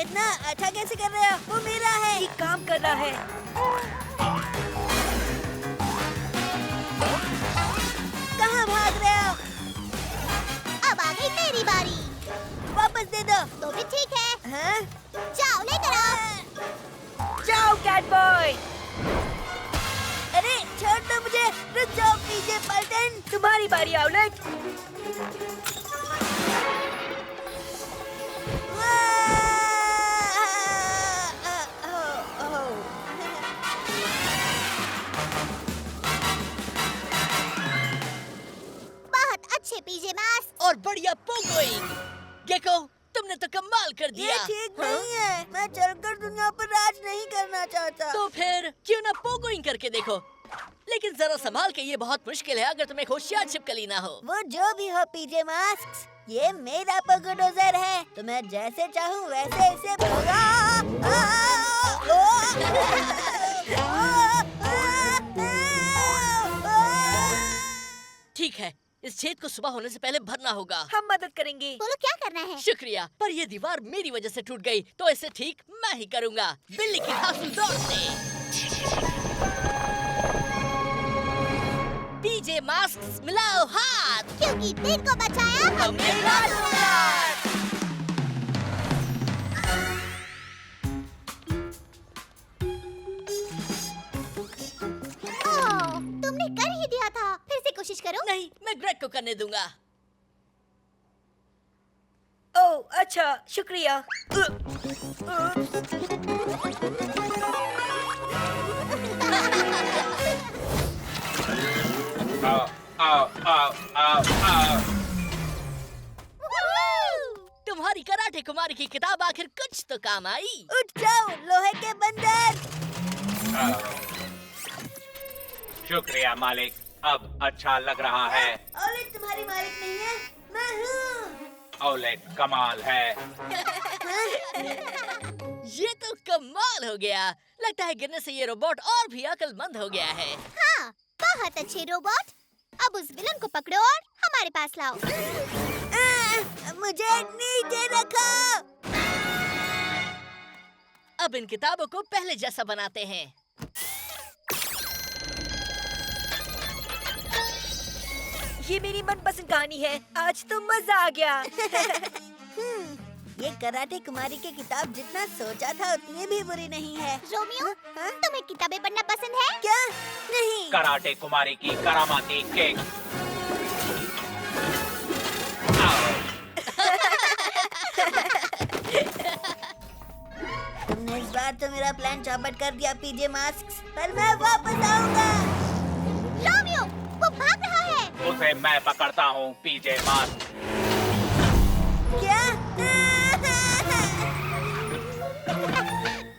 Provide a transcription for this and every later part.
इतना अच्छा कैसे कर रहे हो? वो मेरा है। ये काम कर रहा है। कहाँ भाग रहे हो? अब आ गई मेरी बारी। वापस दे दो। तो भी ठीक है। हाँ? जाओ लेकर आओ। जाओ कैट बॉय। अरे छोड़ दो मुझे। रुक जाओ पीजे पल्टन। तुम्हारी बारी आउलेट। बहुत अच्छे पीजे मास्क। और बढ़िया पोगोइंग। गेको, तुमने तो कमाल कर ये दिया। ठीक नहीं है। मैं चलकर दुनिया पर राज नहीं करना चाहता। तो फिर क्यों ना पोगोइंग करके देखो। लेकिन जरा संभाल के, ये बहुत मुश्किल है अगर तुम्हें होशियार छिपकली ना हो। वो जो भी हो पीजे मास्क, ये मेरा पोगोडोजर है, तो मैं जैसे चाहूँ वैसे इसे ठीक है, इस छेद को सुबह होने से पहले भरना होगा। हम मदद करेंगे। बोलो क्या करना है? शुक्रिया, पर ये दीवार मेरी वजह से टूट गई, तो इसे ठीक मैं ही करूँगा। बिल्ली की धांसू दौड़ से। पीजे मास्क मिलाओ हाथ, क्योंकि दिन को बचाया हमने रातों रात। ओह, तुमने कर ही दिया था। फिर से कोशिश करो। नहीं, मैं ग्रेग को करने दूंगा। ओह अच्छा, शुक्रिया। तुम्हारी कराटे कुमारी की किताब आखिर कुछ तो काम आई। उठ जाओ लोहे के बंदर। शुक्रिया मालिक, अब अच्छा लग रहा है। औलेट तुम्हारी मालिक नहीं है, मैं हूँ। औलेट कमाल है। ये तो कमाल हो गया। लगता है गिरने से ये रोबोट और भी अक्लमंद हो गया है। हाँ, बहुत अच्छे रोबोट। अब उस विलन को पकड़ो और हमारे पास लाओ। मुझे नीचे रखो। अब इन किताबों को पहले जैसा बनाते हैं। ये मेरी मनपसंद कहानी है। आज तो मजा आ गया। ये कराटे कुमारी की किताब जितना सोचा था उतनी भी बुरी नहीं है। रोमियो, हाँ? तुम्हें किताबें पढ़ना पसंद है? क्या? नहीं। कराटे कुमारी की करामाती किक। तुमने इस बार तो मेरा प्लान चौपट कर दिया पीजे मास्क, पर मैं वापस आऊंगा। रोमियो, वो भाग रहा है। उसे मैं पकड़ता हूँ पीजे मास्क। क्या?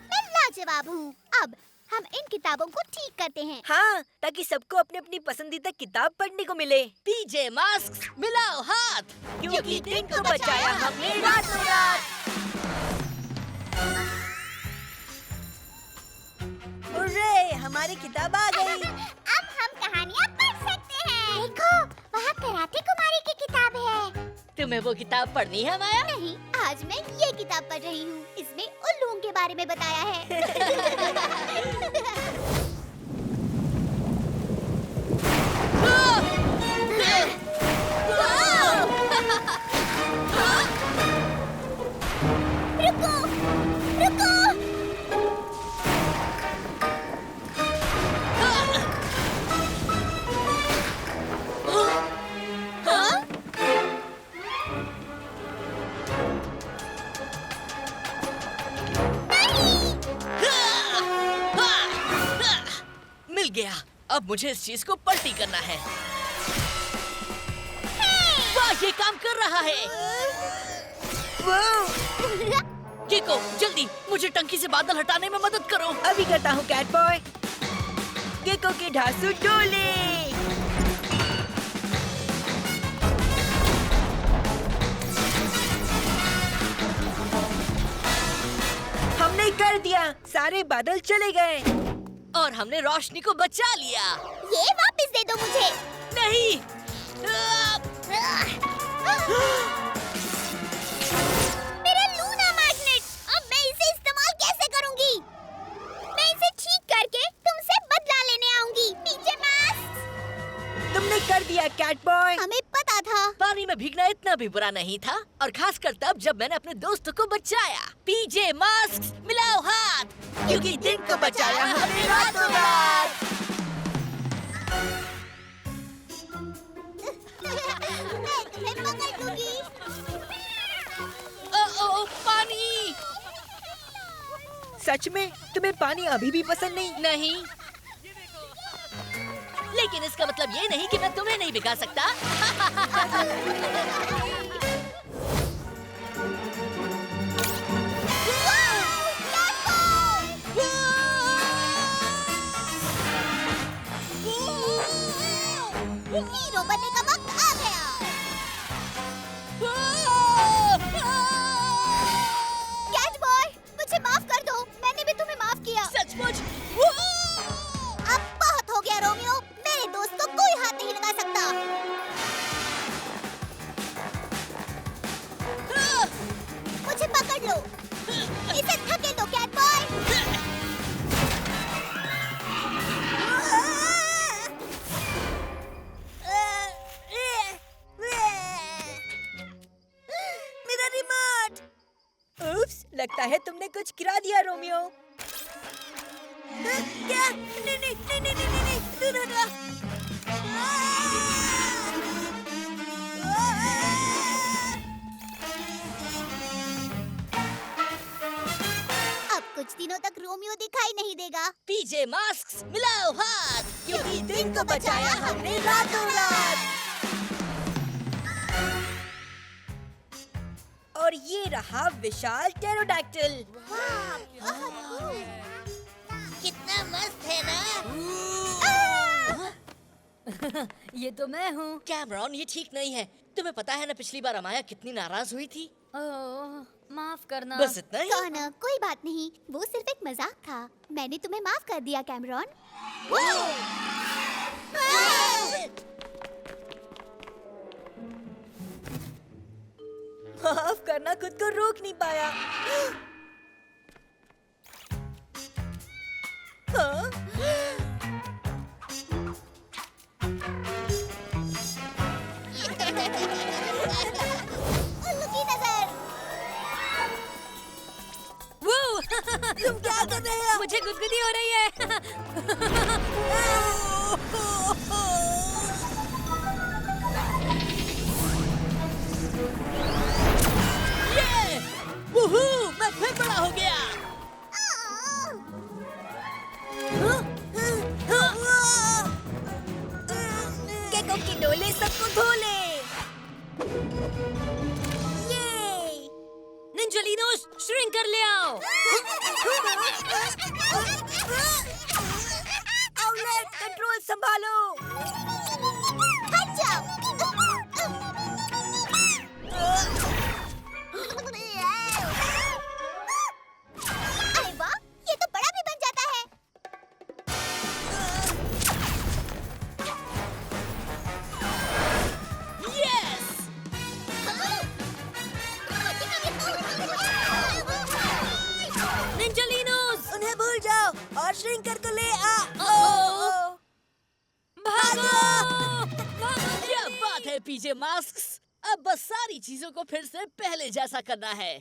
मैं लाजवाब हूँ। अब हम इन किताबों को ठीक करते हैं। हाँ, ताकि सबको अपनी अपनी पसंदीदा किताब पढ़ने को मिले। पीजे मास्क मिलाओ हाथ, क्योंकि दिन को बचाया हमने रातों रात। हुर्रे, हमारी किताब आ गई। अब हम कहानियाँ पढ़ सकते हैं। देखो, वहाँ कराटे कुमारी की किताब है। तुम्हें वो किताब पढ़नी है माया? नहीं, आज मैं ये किताब पढ़ रही हूँ। इसमें उल्लुओं के बारे में बताया है। रुको, रुको। मिल गया। अब मुझे इस चीज को पलटी करना है। वाह, ये काम कर रहा है। किको, जल्दी मुझे टंकी से बादल हटाने में मदद करो। अभी करता हूँ कैट बॉय। गेको के ढांसू डोले। हमने कर दिया। सारे बादल चले गए। और हमने रोशनी को बचा लिया। ये वापस दे दो मुझे। नहीं। मेरा लूना मैग्नेट, अब मैं कर दिया कैट बॉय। हमें पता था। पानी में भीगना इतना भी बुरा नहीं था, और खासकर तब जब मैंने अपने दोस्तों को बचाया। पीजे मास्क मिलाओ हाथ, क्योंकि दिन को बचाया हमने रातों रात। मैं तुम्हें पकड़ लूंगी। ओ पानी। सच में तुम्हें पानी अभी भी पसंद नहीं? नहीं, लेकिन इसका मतलब ये नहीं कि मैं तुम्हें नहीं भिगा सकता। हीरो बनने का वक्त आ गया। कैट बॉय, मुझे माफ कर दो। मैंने भी तुम्हें माफ किया। सचमुच? अब बहुत हो गया रोमियो। मेरे दोस्त को कोई हाथ नहीं लगा सकता। मुझे पकड़ लो। इसे धकेल दो कैट बॉय। मेरा रिमोट। उप्स, लगता है तुमने कुछ गिरा दिया रोमियो। क्या? नहीं नहीं नहीं नहीं नहीं नहीं, दूर हटो। अब कुछ दिनों तक रोमियो दिखाई नहीं देगा। पीजे मास्क मिलाओ हाथ, क्योंकि दिन को बचाया हमने रातों रात। और ये रहा विशाल टेरोडैक्टिल। कितना मस्त है ना? ये तो मैं हूँ। कैमरॉन, ये ठीक नहीं है। तुम्हें पता है ना पिछली बार अमाया कितनी नाराज हुई थी? ओह, माफ करना। बस इतना ही। कौन? कोई बात नहीं, वो सिर्फ एक मजाक था। मैंने तुम्हें माफ कर दिया कैमरॉन। माफ करना, खुद को रोक नहीं पाया। हाँ? उल्लू की नजर। वो तुम क्या कर रहे हो? मुझे गुदगुदी हो रही है। ये! वूहू! मैं फिर बड़ा हो गया। केकों की डोले सबको धो ले। निंजलिनोस, श्रिंक कर ले आओ। आउटलेट कंट्रोल संभालो। हट जाओ। अरे वाह, ये तो बड़ा भी बन जाता है। यस! निंजलिनोस, उन्हें भूल जाओ और श्रिंकर को ले आ। भागो! क्या बात है पीजे मास्क। अब बस सारी चीजों को फिर से पहले जैसा करना है।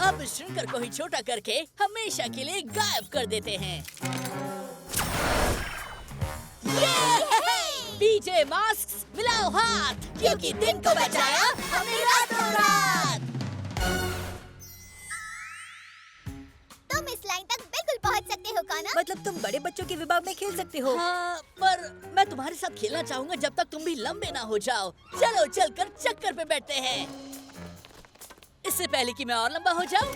अब श्रिंकर को ही छोटा करके हमेशा के लिए गायब कर देते हैं। पीजे मास्क मिलाओ हाथ, क्योंकि दिन को बचाया हमने रातों रात। तुम इस लाइन तक बिल्कुल पहुंच सकते हो काना। मतलब तुम बड़े बच्चों के विभाग में खेल सकते हो। हाँ, पर मैं तुम्हारे साथ खेलना चाहूंगा जब तक तुम भी लंबे ना हो जाओ। चलो चलकर चक्कर पे बैठते हैं, इससे पहले कि मैं और लंबा हो जाऊं।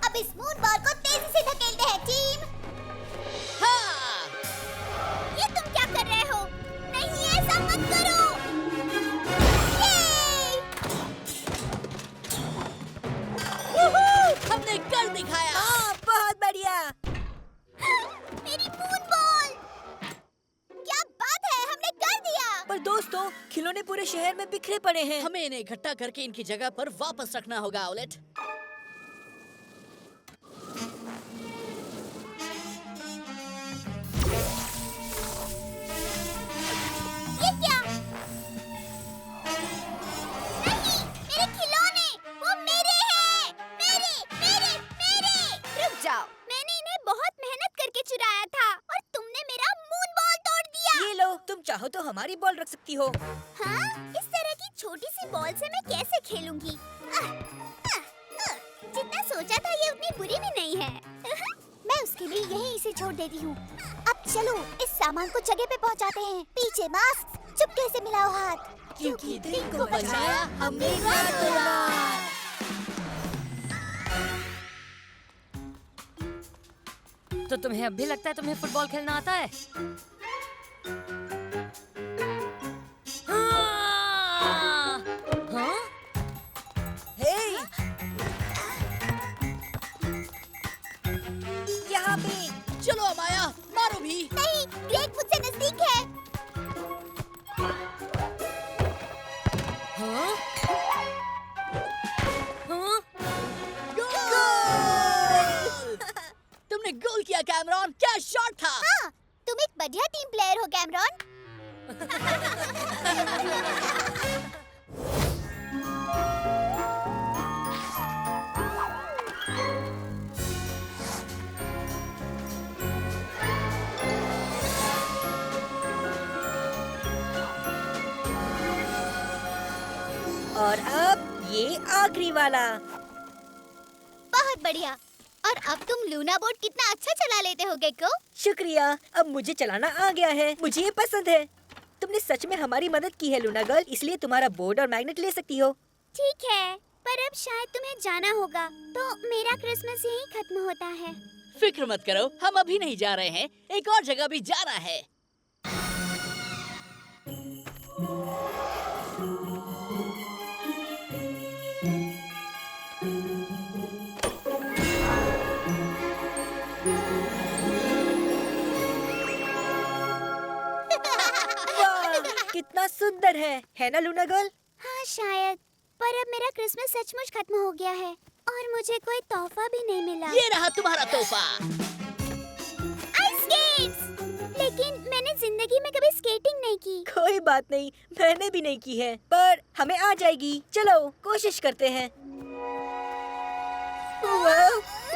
अब इस मून बॉल को तेजी से धकेलते हैं टीम। हाँ! ये तुम क्या कर रहे हो? नहीं, ऐसा मत करो। ये! हमने कर दिखाया। हाँ, बहुत बढ़िया। मेरी मून बॉल! क्या बात है, हमने कर दिया। पर दोस्तों, खिलौने खिलौने पूरे शहर में बिखरे पड़े हैं। हमें इन्हें इकट्ठा करके इनकी जगह पर वापस रखना होगा ओलेट। ये क्या? नहीं, मेरे खिलौने, वो मेरे हैं, मेरे। रुक जाओ। मैंने इन्हें बहुत मेहनत करके चुराया था और तुमने मेरा मून बॉल तोड़ दिया। ये लो, तुम चाहो तो हमारी बॉल रख सकती हो। हाँ? इस तरह की छोटी सी बॉल से मैं कैसे खेलूंगी? जितना सोचा था ये उतनी बुरी भी नहीं है। मैं उसके लिए यही इसे छोड़ देती हूँ। अब चलो इस सामान को जगह पे पहुँचाते हैं। पीछे मास्क, चुपके से मिलाओ हाथ। क्योंकि दिन को बचाया हमने रातों रात। तो तुम्हें अब भी लगता है तुम्हें फुटबॉल खेलना आता है? हाँ! हाँ? हे! यहाँ पे। चलो अमाया, मारो भी। नहीं, ग्रेग मुझसे नजदीक है। हाँ? हाँ? तुमने गोल किया कैमरॉन, क्या शॉट था। हाँ, तुम एक बढ़िया टीम प्लेयर हो कैमरॉन। और अब ये आखिरी वाला। बहुत बढ़िया। और अब तुम लूना बोट कितना अच्छा चला लेते हो गेको। शुक्रिया, अब मुझे चलाना आ गया है। मुझे ये पसंद है। तुमने सच में हमारी मदद की है लूना गर्ल, इसलिए तुम्हारा बोर्ड और मैग्नेट ले सकती हो। ठीक है, पर अब शायद तुम्हें जाना होगा, तो मेरा क्रिसमस यहीं खत्म होता है। फिक्र मत करो, हम अभी नहीं जा रहे हैं, एक और जगह भी जाना है। वाह, कितना सुंदर है ना लूना गर्ल? हाँ शायद, पर अब मेरा क्रिसमस सचमुच खत्म हो गया है और मुझे कोई तोहफा भी नहीं मिला। ये रहा तुम्हारा तोहफा। Ice skates! लेकिन मैंने जिंदगी में कभी स्केटिंग नहीं की। कोई बात नहीं, मैंने भी नहीं की है, पर हमें आ जाएगी। चलो कोशिश करते हैं। वाह,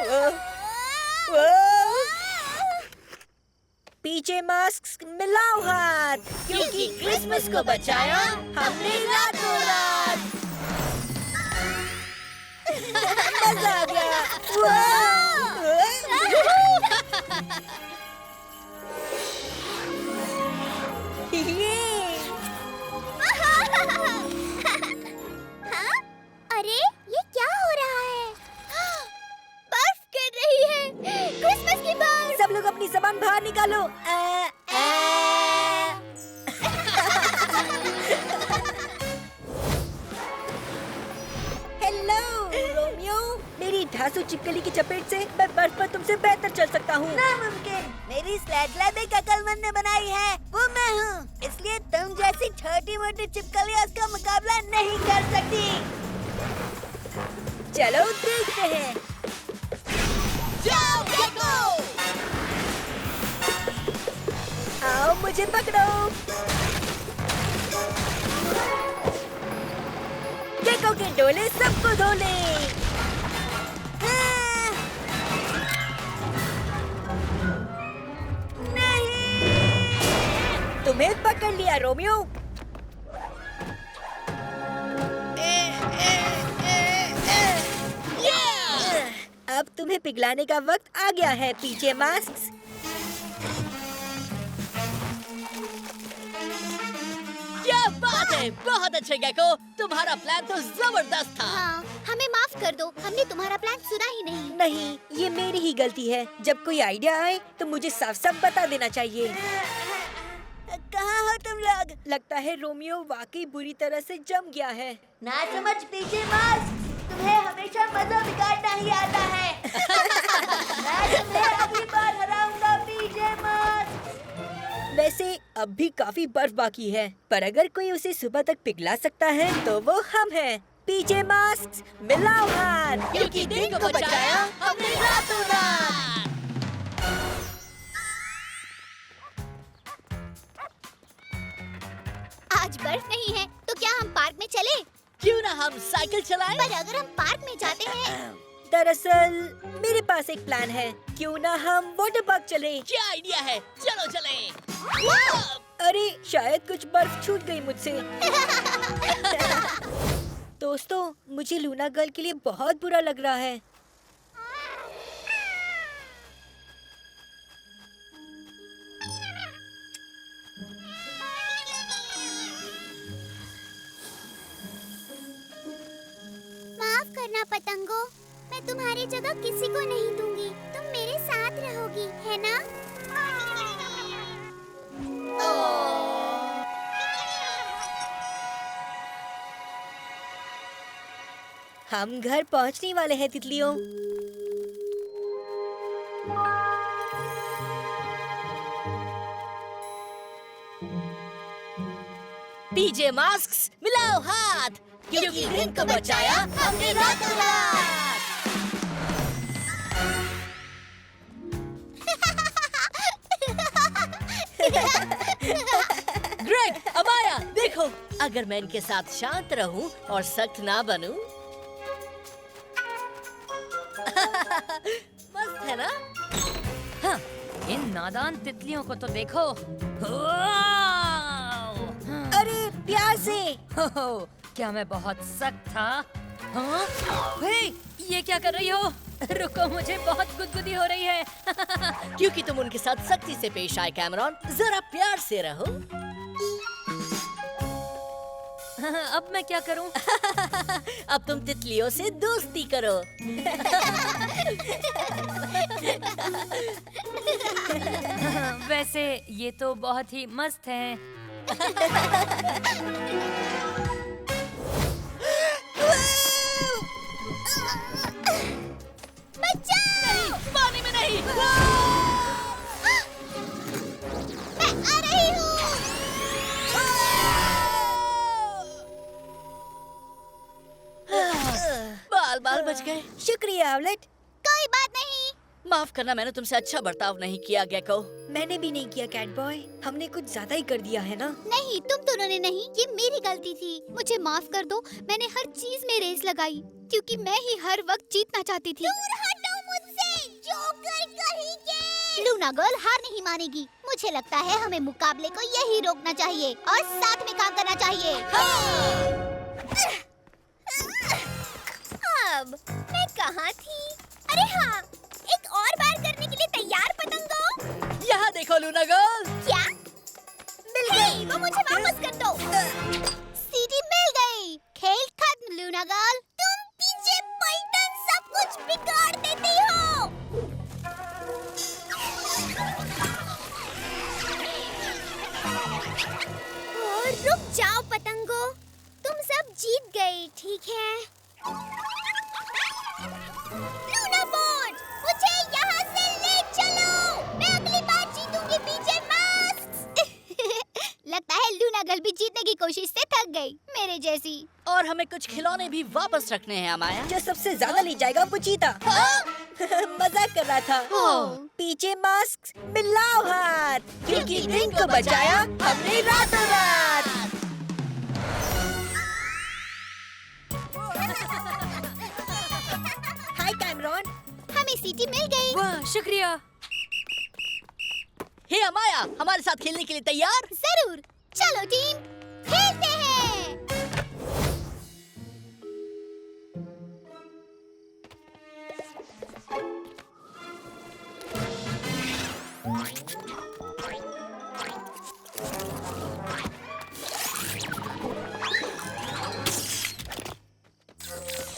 वाह, वाह। पीछे मास्क मिलाओ हाथ, क्योंकि क्रिसमस को बचाया हमने रातों रात। मजा आ गया। वाह! ये हाँ? अरे ये क्या हो रहा है? बर्फ गिर रही है। क्रिसमस की बर्फ। सब लोग अपनी जबान बाहर निकालो। हेलो रोमियो, मेरी ढांसू चिपकली की चपेट से मैं बर्फ पर तुमसे बेहतर चल सकता हूँ। नामुमकिन। मेरी स्लेज लैब एक अकलमंद ने बनाई है, वो मैं हूँ। इसलिए तुम जैसी छोटी मोटी चिपकलियाँ उसका मुकाबला नहीं कर सकती। चलो देखते हैं। जाओ गेको! आओ मुझे पकड़ो। गेको के डोले सबको धो ले। हाँ। तुम्हें पकड़ लिया रोमियो। अब तुम्हें पिघलाने का वक्त आ गया है पीछे मास्क। क्या बात है, बहुत अच्छे गेको, तुम्हारा प्लान तो जबरदस्त था। हाँ, हमें माफ कर दो, हमने तुम्हारा प्लान सुना ही नहीं। नहीं, ये मेरी ही गलती है। जब कोई आइडिया आए तो मुझे साफ साफ बता देना चाहिए। कहाँ हो तुम लोग? लगता है रोमियो वाकई बुरी तरह से जम गया है। ना समझ पीछे मास्क, तुम्हें हमेशा मजा बिगाड़ना ही आता है। मैं तुम्हें अगली बार हराऊंगा पीछे मास्क। वैसे अब भी काफी बर्फ बाकी है, पर अगर कोई उसे सुबह तक पिघला सकता है तो वो हम हैं। पीजे मास्क मिलाओ हाथ, क्योंकि दिन को बचाया हमने रातों रात। आज बर्फ नहीं है तो क्या हम पार्क में चले? क्यों ना हम साइकिल चलाएं? पर अगर हम पार्क में जाते हैं दरअसल मेरे पास एक प्लान है, क्यों ना हम वाटर पार्क चलें? क्या आइडिया है, चलो चलें। अरे शायद कुछ बर्फ छूट गई मुझसे। दोस्तों, मुझे लूना गर्ल के लिए बहुत बुरा लग रहा है। माफ करना पतंगो, मैं तुम्हारी जगह किसी को नहीं दूंगी। तुम मेरे साथ रहोगी, है ना? हम घर पहुंचने वाले हैं तितलियों। पीजे मास्क मिलाओ हाथ, क्योंकि दिन को बचाया हमने रातों रात। ग्रेग, अमाया, देखो, अगर मैं इनके साथ शांत रहूं और सख्त ना बनूं, मस्त है ना? हाँ, इन नादान तितलियों को तो देखो। अरे प्यार से। हो, क्या मैं बहुत सख्त था? हाँ? हे, ये क्या कर रही हो? रुको, मुझे बहुत गुदगुदी हो रही है। क्योंकि तुम उनके साथ सख्ती से पेश आए कैमरॉन, जरा प्यार से रहो। अब मैं क्या करूं? अब तुम तितलियों से दोस्ती करो। वैसे ये तो बहुत ही मस्त है। नहीं, पानी में नहीं। मैं आ रही हूँ। बाल बाल बच गए। शुक्रिया आउलेट। कोई बात नहीं। माफ करना, मैंने तुमसे अच्छा बर्ताव नहीं किया गेको। मैंने भी नहीं किया कैट बॉय, हमने कुछ ज्यादा ही कर दिया है ना। नहीं, तुम दोनों ने नहीं, ये मेरी गलती थी। मुझे माफ कर दो, मैंने हर चीज में रेस लगाई क्योंकि मैं ही हर वक्त जीतना चाहती थी। दूर हटो मुझसे, जोकर कहीं के। लूना गर्ल हार नहीं मानेगी। मुझे लगता है हमें मुकाबले को यही रोकना चाहिए और साथ में काम करना चाहिए। अब मैं कहाँ थी? अरे हाँ, एक और बार करने के लिए तैयार पतंगो? यहाँ देखो लूना गर्ल। क्या? मिल गई। वो मुझे वापस कर दो। सीढ़ी मिल गई। खेल खत्म लूना गर्ल। तुम पीछे पैटर्न सब कुछ बिगाड़ देती हो। और रुक जाओ पतंगो, तुम सब जीत गई, ठीक है? लूना बोर्ड, मुझे यहाँ से ले चलो। मैं अगली बार जीतूंगी पीछे मास्क। लगता है लूना गर्ल भी जीतने की कोशिश से थक गई, मेरे जैसी। और हमें कुछ खिलौने भी वापस रखने हैं अमाया। जो सबसे ज्यादा ले जाएगा वो जीता। मजाक कर रहा था। पीछे मास्क मिलाओ हाथ, क्योंकि दिन को बचाया हमने रातों रात। हाय कैमरॉन। हमें सीटी मिल गई। वाह, शुक्रिया। हे अमाया, हमारे साथ खेलने के लिए तैयार? जरूर, चलो टीम, खेलते हैं।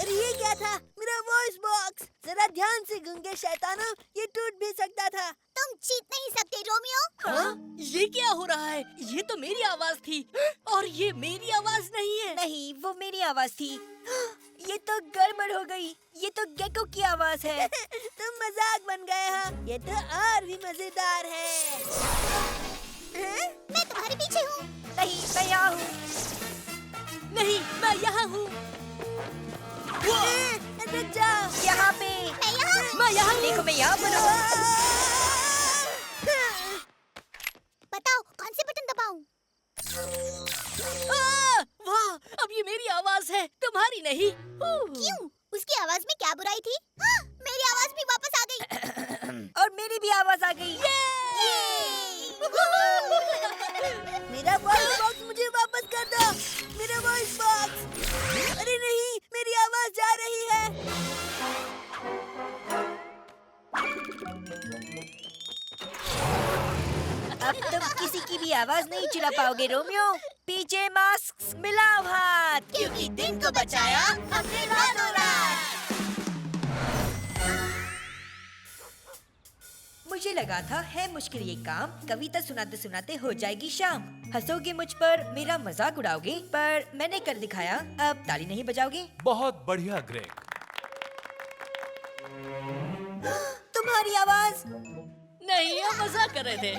अरे ये क्या था? मेरा वॉइस बॉक्स। जरा ध्यान से गूंगे शैतानों, ये टूट भी सकता था। तुम जीत नहीं सकते रोमियो। हाँ? ये क्या हो रहा है? ये तो मेरी आवाज थी और ये मेरी आवाज नहीं है। नहीं, वो मेरी आवाज थी। ये तो गड़बड़ हो गई। ये तो गेको की आवाज है। तुम मजाक बन गए हो। ये तो और भी मजेदार है। मैं तुम्हारे पीछे हूँ। नहीं, मैं यहाँ हूँ। नहीं, मैं यहाँ हूँ। रुक जाओ। यहाँ पे। मैं यहाँ हूँ। मैं यहाँ हूँ। देखो, मैं यहाँ पर हूँ। बताओ कौन से बटन दबाऊं? वाह, अब ये मेरी आवाज है, तुम्हारी नहीं। क्यों? उसकी आवाज में क्या बुराई थी? हाँ, मेरी आवाज भी वापस आ गई। और मेरी भी आवाज आ गई। मेरा वॉइस बॉक्स मुझे वापस कर दो। मेरा वॉइस बॉक्स। अरे नहीं, मेरी आवाज जा रही है। अब तुम किसी की भी आवाज नहीं चुरा पाओगे रोमियो। पीछे मास्क मिलाओ हाथ, क्योंकि दिन को बचाया हमने रातों रात। मुझे लगा था है मुश्किल ये काम, कविता सुनाते सुनाते हो जाएगी शाम। हंसोगे मुझ पर, मेरा मजाक उड़ाओगे, पर मैंने कर दिखाया। अब ताली नहीं बजाओगे? बहुत बढ़िया ग्रेग। तुम्हारी आवाज। नहीं, हम मजाक कर रहे थे।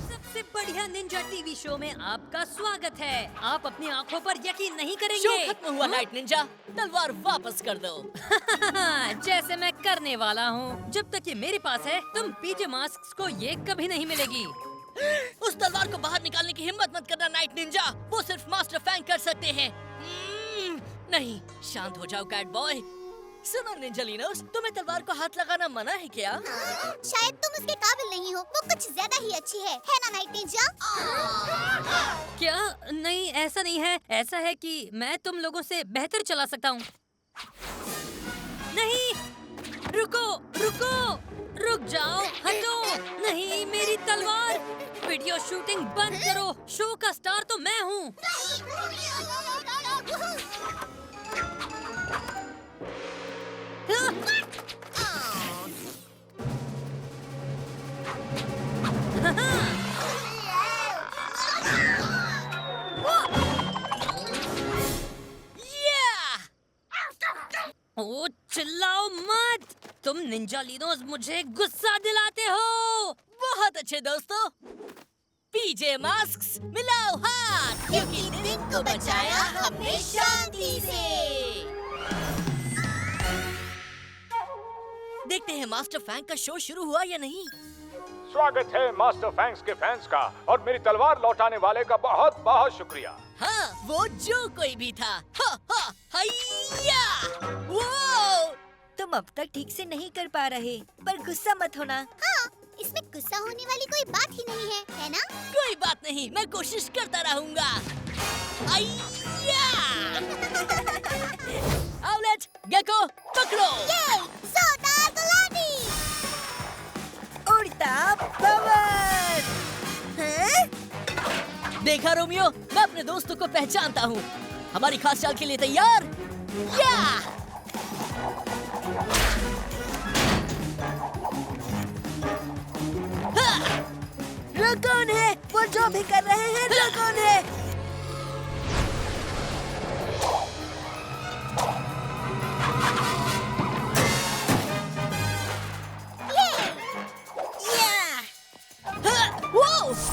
सबसे बढ़िया निंजा टीवी शो में आपका स्वागत है। आप अपनी आंखों पर यकीन नहीं शो करेंगे। खत्म हुआ नाइट निंजा, तलवार वापस कर दो। जैसे मैं करने वाला हूँ। जब तक ये मेरे पास है, तुम पीजे मास्क को ये कभी नहीं मिलेगी। उस तलवार को बाहर निकालने की हिम्मत मत करना नाइट निंजा, वो सिर्फ मास्टर फैंग कर सकते हैं। नहीं, शांत हो जाओ कैट बॉय। सुनो निंजालिनोस, तुम्हें तलवार को हाथ लगाना मना है क्या? शायद तुम उसके काबिल नहीं हो, वो कुछ ज्यादा ही अच्छी है ना नाइट निंजा? क्या? नहीं, ऐसा नहीं है। ऐसा है कि मैं तुम लोगों से बेहतर चला सकता हूँ। नहीं, रुको, रुको, रुक जाओ, हटो। नहीं, मेरी तलवार। वीडियो शूटिंग बंद करो। शो का स्टार तो मैं हूँ। ओ, चिल्लाओ मत। तुम निंजालिनोस मुझे गुस्सा दिलाते हो। बहुत अच्छे दोस्तों, पीजे मास्क मिलाओ हाथ, क्योंकि दिन को बचाया हमने शांति से। देखते हैं मास्टर फैंग का शो शुरू हुआ या नहीं। स्वागत है मास्टर फैंग्स के फैंस का, और मेरी तलवार लौटाने वाले का बहुत बहुत शुक्रिया। हाँ, वो जो कोई भी था। हा, हा, हैया! वो! तुम अब तक ठीक से नहीं कर पा रहे, पर गुस्सा मत होना। हाँ, इसमें गुस्सा होने वाली कोई बात ही नहीं है ना? कोई बात नहीं, मैं कोशिश करता रहूंगा। आउलेट, गेको, पकड़ो। ये सोदा गुलाबी। उड़ता पवन। देखा रोमियो, मैं अपने दोस्तों को पहचानता हूँ। हमारी खास चाल के लिए तैयार? या! वो कौन है? वो जो भी कर रहे हैं, वो कौन है? वो! उप्स!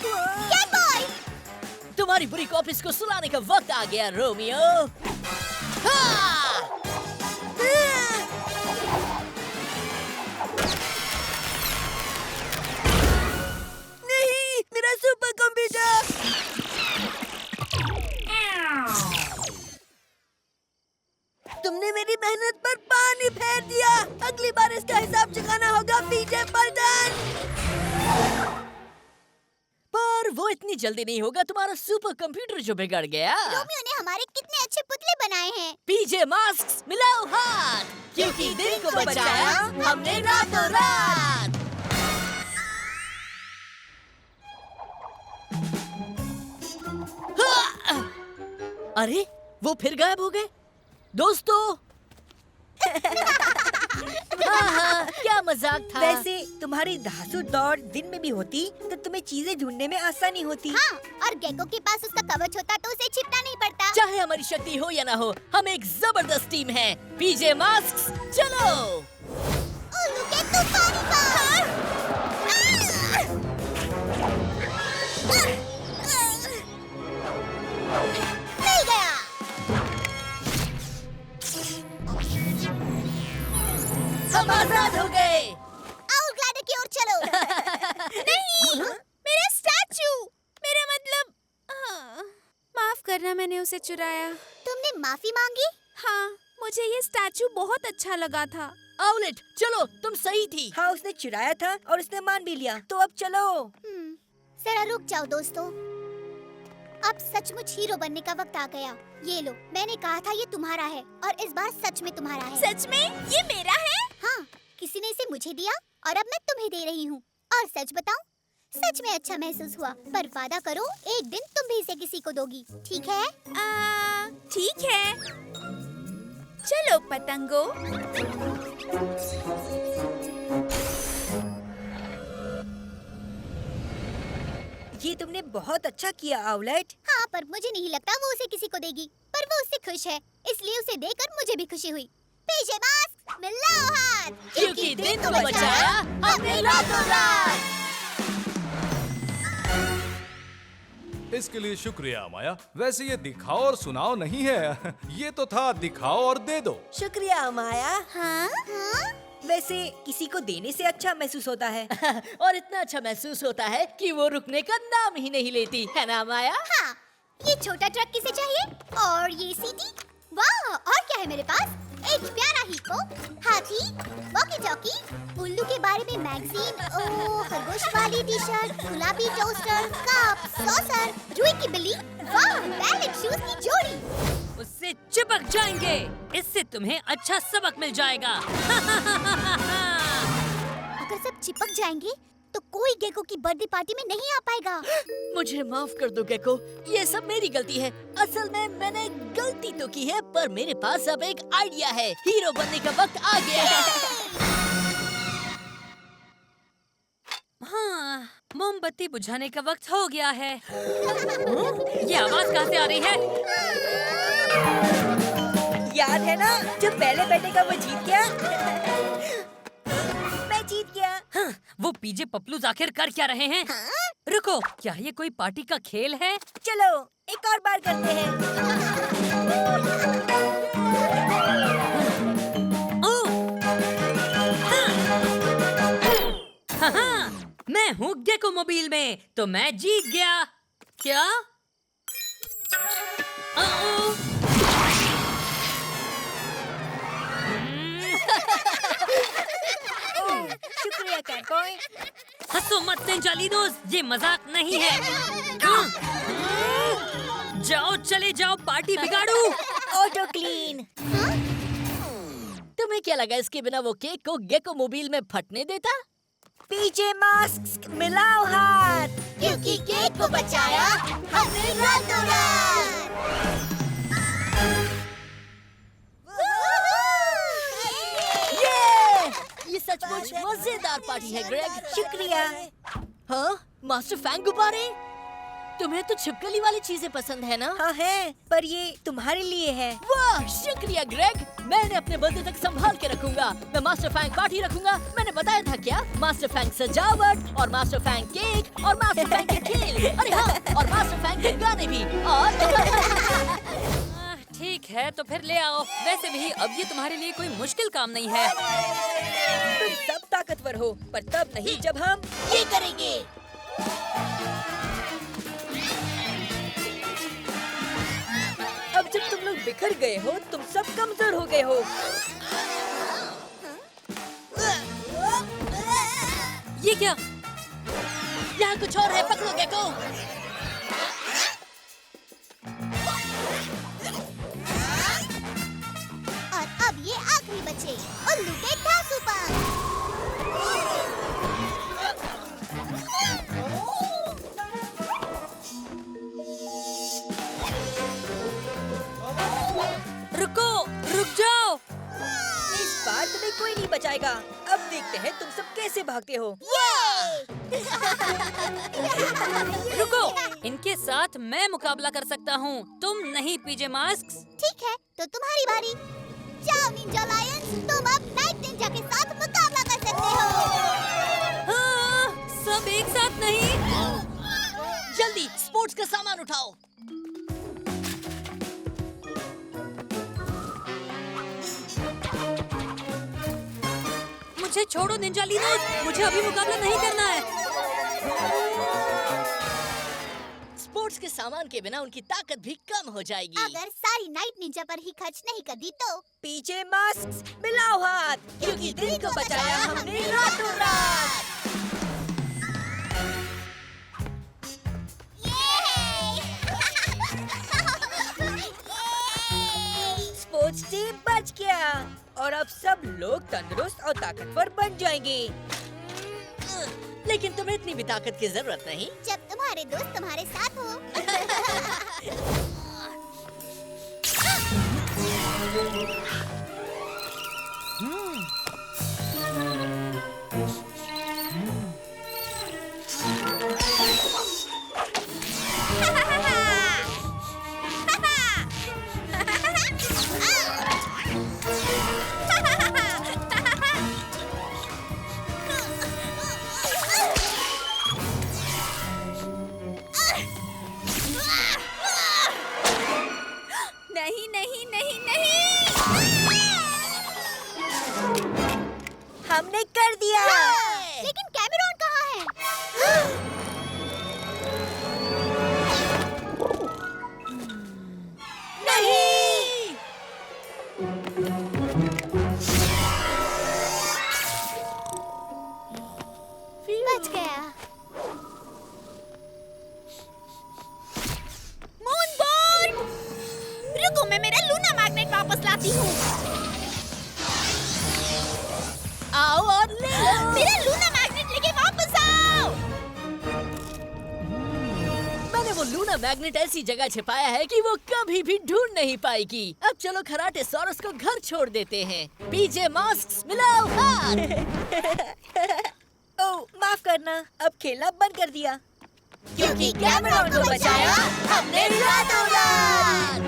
Cat boy. तुम्हारी बुरी कॉपीज को सुलाने का वक्त आ गया रोमियो। हाँ! नहीं, मेरा सुपर कंप्यूटर। तुमने मेरी मेहनत पर पानी फेर दिया। अगली बार इसका हिसाब चुकाना होगा पीजे पलटन। पर वो इतनी जल्दी नहीं होगा, तुम्हारा सुपर कंप्यूटर जो बिगड़ गया। रोमियो ने हमारे कितने अच्छे पुतले बनाए हैं। पीजे मास्क मिलाओ हाथ, क्योंकि दिन को बचाया हमने रातों रात। हाँ! अरे, वो फिर गायब हो गए। दोस्तों, हाँ, क्या मजाक था। वैसे तुम्हारी धांसू दौड़ दिन में भी होती तो तुम्हें चीजें ढूंढने में आसानी होती। हाँ, और गेको के पास उसका कवच होता तो उसे छिपना नहीं पड़ता। चाहे हमारी शक्ति हो या ना हो, हम एक जबरदस्त टीम है। पीजे मास्क, चलो। तूफानी बार। मिल गया। हम आजाद हो गए। आओ ग्लैडर की ओर चलो। नहीं, मेरा स्टैचू। मेरा मतलब माफ करना, मैंने उसे चुराया। तुमने माफी मांगी? हाँ, मुझे ये स्टैचू बहुत अच्छा लगा था। आउलेट, चलो, तुम सही थी। हाँ, उसने चुराया था और उसने मान भी लिया, तो अब चलो। जरा रुक जाओ दोस्तों। अब सचमुच हीरो बनने का वक्त आ गया। ये लो, मैंने कहा था ये तुम्हारा है और इस बार सच में तुम्हारा है। सच में ये मेरा है? हाँ, किसी ने इसे मुझे दिया और अब मैं तुम्हें दे रही हूँ। और सच बताऊं, सच में अच्छा महसूस हुआ। पर वादा करो, एक दिन तुम भी इसे किसी को दोगी, ठीक है? ठीक है। चलो पतंगो। ये तुमने बहुत अच्छा किया आउलेट। हाँ, पर मुझे नहीं लगता वो उसे किसी को देगी। पर वो उससे खुश है, इसलिए उसे देकर मुझे भी खुशी हुई। पीछे मास्क, मिलाओ हाथ, क्योंकि दिन को बचाया हमने रातों रात। इसके लिए शुक्रिया माया। वैसे ये दिखाओ और सुनाओ नहीं है, ये तो था दिखाओ और दे दो। शुक्रिया माया। हाँ? हाँ? वैसे किसी को देने से अच्छा महसूस होता है। और इतना अच्छा महसूस होता है कि वो रुकने का नाम ही नहीं लेती, है ना माया? हाँ, ये छोटा ट्रक किसे चाहिए? और ये सीटी? वाह, और क्या है मेरे पास? एक प्यारा हिप्पो, हाथी, वॉकी-टॉकी, उल्लू के बारे में मैगजीन, खरगोश वाली टी-शर्ट, गुलाबी टोस्टर, कप, सॉसर, रुई की बिल्ली, वाह, बैलेट शूज की जोड़ी। उससे चिपक जाएंगे। इससे तुम्हें अच्छा सबक मिल जाएगा। अगर सब चिपक जाएंगे तो कोई गेको की बर्थडे पार्टी में नहीं आ पाएगा। मुझे माफ कर दो गेको, ये सब मेरी गलती है। असल में मैंने गलती तो की है, पर मेरे पास अब एक आइडिया है। हीरो बनने का वक्त आ गया है। हाँ, मोमबत्ती बुझाने का वक्त हो गया है। ये आवाज कहाँ से आ रही है? याद है ना, जब पहले बैठे का वो जीत गया। मैं जीत गया। हाँ, वो पीजे पपलूज आखिर कर क्या रहे हैं? रुको, क्या ये कोई पार्टी का खेल है? चलो एक और बार करते हैं। हाँ, मैं हूँ गेको मोबाइल में, तो मैं जीत गया। क्या? शुक्रिया कैटबॉय। हंसो मत निंजालिनोस, ये मजाक नहीं है। जाओ, चले जाओ, पार्टी बिगाड़ू। Auto clean. तुम्हें क्या लगा इसके बिना वो केक को गेको मोबाइल में फटने देता? पीछे मास्क, मिलाओ हाथ, क्योंकि केक को बचाया हमने रातों रात। ये सचमुच मजेदार पार्टी है ग्रेग। शुक्रिया। हाँ, मास्टर फैंग गुब्बारे, तुम्हें तो छिपकली वाली चीजें पसंद है ना? हाँ है, पर ये तुम्हारे लिए है। वाह, शुक्रिया ग्रेग। मैंने अपने बर्थडे तक संभाल के रखूंगा। मैं मास्टर फैंग पार्टी रखूंगा। मैंने बताया था क्या? मास्टर फैंग सजावट और मास्टर फैंग केक और मास्टर फैंग के खेल। अरे हाँ, और मास्टर फैंग के गाने भी। और ठीक है, तो फिर ले आओ। वैसे भी अब ये तुम्हारे लिए कोई मुश्किल काम नहीं है। तुम सब ताकतवर हो, पर तब नहीं जब हम ये करेंगे। अब जब तुम लोग बिखर गए हो, तुम सब कमजोर हो गए हो। ये क्या? यहाँ कुछ और है, पकड़ो गेको। और अब ये आखिरी बचे, उल्लू के ठासू पांव। रुको, रुक जाओ। इस बार तुम्हें कोई नहीं बचाएगा। अब देखते हैं तुम सब कैसे भागते हो। रुको, इनके साथ मैं मुकाबला कर सकता हूँ, तुम नहीं पीजे मास्क। ठीक है, तो तुम्हारी बारी। जाओ निंजा लायंस, तुम अब नाइट निंजा के साथ मुकाबला कर सकते हो। नहीं। जल्दी स्पोर्ट्स का सामान उठाओ। मुझे छोड़ो निंजालिनोस, मुझे अभी मुकाबला नहीं करना है। स्पोर्ट्स के सामान के बिना उनकी ताकत भी कम हो जाएगी। अगर सारी नाइट निंजा पर ही खर्च नहीं कर दी तो पीछे मास्क मिलाओ हाथ, क्योंकि दिन को बचाया हमने रातों रात। स्पोर्ट्स टीम बच गया और अब सब लोग तंदुरुस्त और ताकतवर बन जाएंगे। लेकिन तुम्हें इतनी भी ताकत की जरूरत नहीं। जब तुम्हारे दोस्त तुम्हारे साथ हो। नहीं नहीं नहीं नहीं। हमने कर दिया। लेकिन कैमरॉन कहाँ है? नहीं। बच गया। मूनबोर्ड, रुको, मैं मेरा लूना मैग्नेट वापस लाती हूँ। आओ और ले लो। मेरा लूना मैग्नेट लेके वापस आओ। मैंने वो लूना मैग्नेट ऐसी जगह छिपाया है कि वो कभी भी ढूंढ नहीं पाएगी। अब चलो खराटेसॉरस को घर छोड़ देते हैं। पीछे मास्क मिलाओ हाथ। ओह, माफ करना, अब खेलना बंद कर दिया। क्योंकि कैमरॉन को बचाया हमने रातों रात।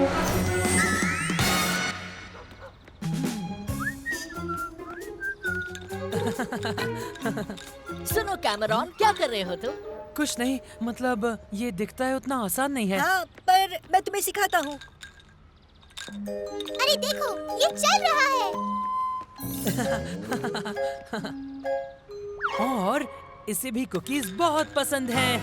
सुनो कैमरॉन, क्या कर रहे हो तुम? कुछ नहीं, मतलब ये दिखता है उतना आसान नहीं है। हाँ, पर मैं तुम्हें सिखाता हूँ। अरे देखो, ये चल रहा है। और इसे भी कुकीज बहुत पसंद हैं।